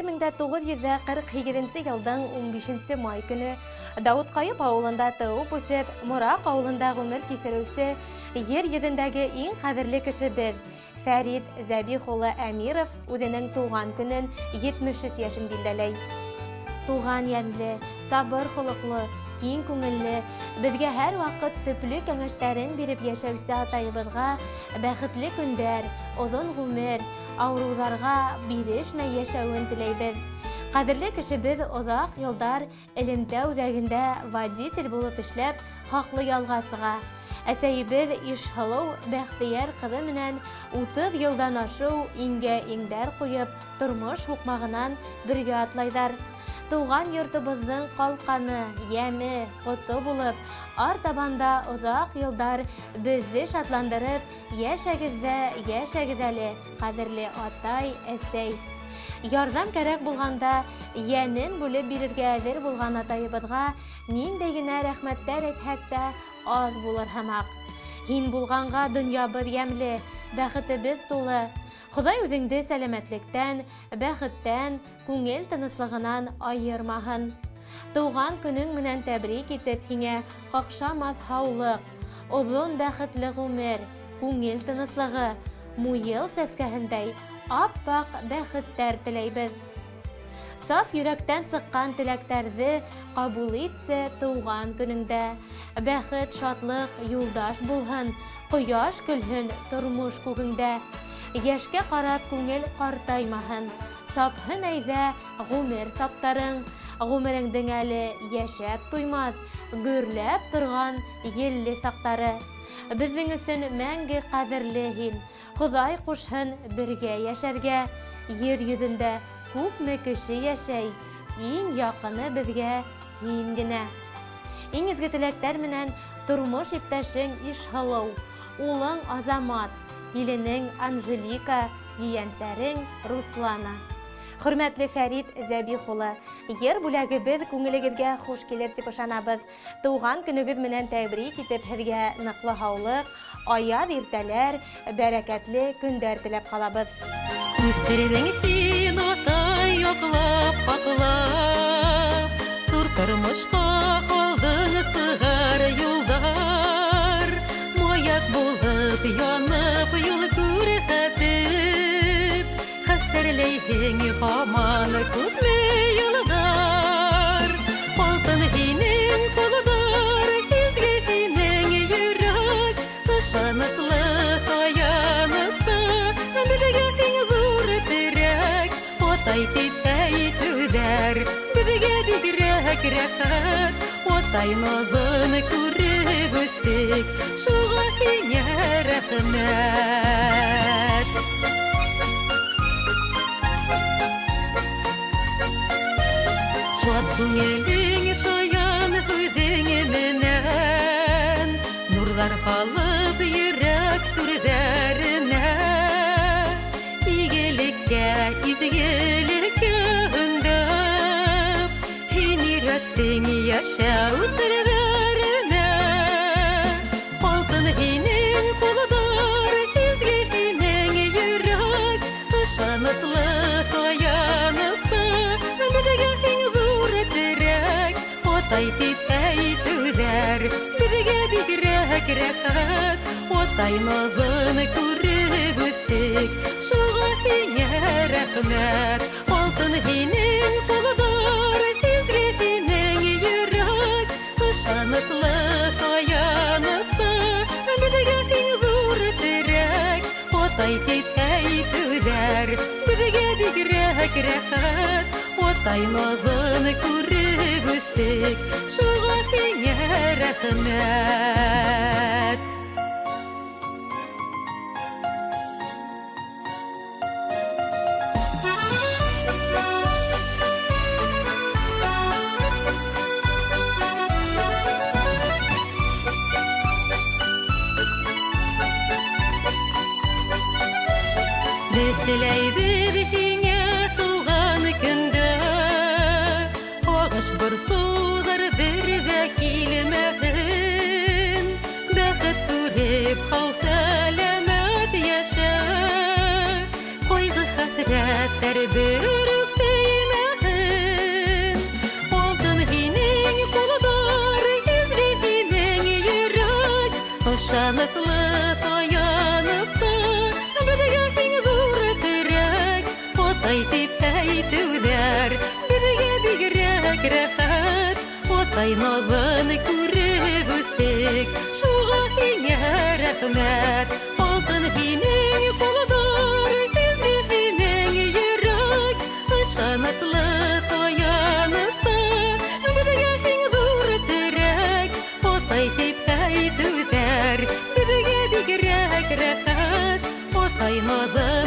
1948 елдің 15 май күні Дауытқайып ауылында тауып өсіп, Мұрақ ауылында ғұмыр кесірусі ер едіндегі ең қадірлі кіші біз. Фәрид Зәбихұлы Әмиров өзінің туған күнін 73 яшын білділей. Туған янлы, сабыр құлықлы, кең көңілі, бізге әр вақыт түплі кәңіштәрін беріп яшәусі атайыбызға бәқітлі күндер, ұзын ғұмыр, ауруларға бирешмей яшәуін тілейбіз. Қадірлі кіші біз ұзақ елдар ілімтә үзәгендә водитель болып ішләп, хақлы ялғасыға. Әсәйбіз Ишхылу бәхтияр қызы менән 30 елдан ашу иңгә иңдәр қойып, тұрмыш хуқмағынан бірге атлайдар. Туған йортыбыздың қалқаны, яме, құты болып, артабанда ұзақ елдар бізді шатландырып, яшәгіз әлі, қадірлі атай, әсәй. Ярдам кәрәк булганда, йәнен бүлеп бирергә әзер булган атайыбызга ниндәй генә рәхмәттәр әйтһәк тә аз булыр һәмак. Һин булганга дөньябыз ямле, бәхетебез тулы. Ходай үзеңде сәламәтлектән, бәхеттән, күңел тыныслыгынан айырмаһын. Туган көнең менән тәбрик итеп һиңә какшамас һаулык, озын бәхетле гомер, күңел тыныслыгы, муел сәскәһендәй аппақ бәхеттәр теләйбез. Саф йөрәктән сыққан теләктәрҙе ҡабул итсе туған көнөңдә. Бәхет, шатлык юлдаш булһын, ҡояш көлһөн тормош күгеңдә. Йәшкә ҡарап күңел ҡартаймаһын, сапһын әйҙә ғүмер саптарың. Ғүмереңдең әле йәшәп туймаҫ, гөрләп торған елле саҡтары. Беҙҙең өсөн мәңге ҡәҙерле һин. Хоҙай ҡушһын бергә йәшәргә. Ер йөҙөндә күпме кеше йәшәй, иң яҡыны беҙгә һин генә. Иң изге теләктәр менән тормош иптәшең Ишһылыу, улың Азамат, киленең Анжелика, ейәнсәрең Руслана. Хөрмәтле Фәрид Зәбихұлы, ер бүләгебеҙ күңелегеҙгә хуш килер тип ышанабыҙ. Туған көнөгөҙ менән тәбрик итеп һеҙгә ныҡлы һаулыҡ, аяҙ иртәләр, бәрәкәтле көндәр теләп ҡалабыҙ. Үҫтерҙең син атай яҡлап, ҡаҡлап, Тур тормошҡа ҡалдың сығар юлдар. Маяҡ булып, янып, юл күрһәтеп, Хәстәрләйһең һаман күпме йылдар. Алтын һинең ҡулдар, изге һинең йөрәк, Ышаныслы таянысты, беҙгә һин ҙур терәк. Атай тип әйтеүҙәр, беҙгә бигерәк рәхәт. Атай наҙын күреп үҫтек, шуға һиңә рәхмәт. Шат күңелең шаян һүҙең менән, Нурҙар ҡалып йөрәк түрҙәренә. Игелеккә, изгелеккә өндәп, һин өйрәттең йәшәү серҙәренә. Алтын һинең ҡулдар, изге һинең йөрәк, Ышаныслы таянысты, беҙгә һин ҙур терәк. Атай тип әйтеүҙәр, беҙгә бигерәк рәхәт. Атай наҙын күреп үҫтек, шуға һиңә рәхмәт. Алтын һинең ҡулдар, изге һинең йөрәк, Ышаныслы таянысты, беҙгә һин ҙур терәк. Атай тип әйтеүҙәр, беҙгә бигерәк рәхәт. Атай наҙын күреп үҫтек, шуға һиңә рәхмәт. Беҙ теләйбеҙ һиңә туған көндә, ағыш борсоуҙар берҙә килмәһен. Бәхет күреп һау-сәләмәт йәшә, ҡайғы хәсрәттәр бер үк Отайналын күреп үстек, шуға һиңә рәхмәт. Алтын һинең кулдар, көзге һинең йөрәк, ышаныслы таянысты, беҙгә һиң ҙур терәк. Отай тип әйтеүҙәр, беҙгә бигерәк рәхәт. Отайналын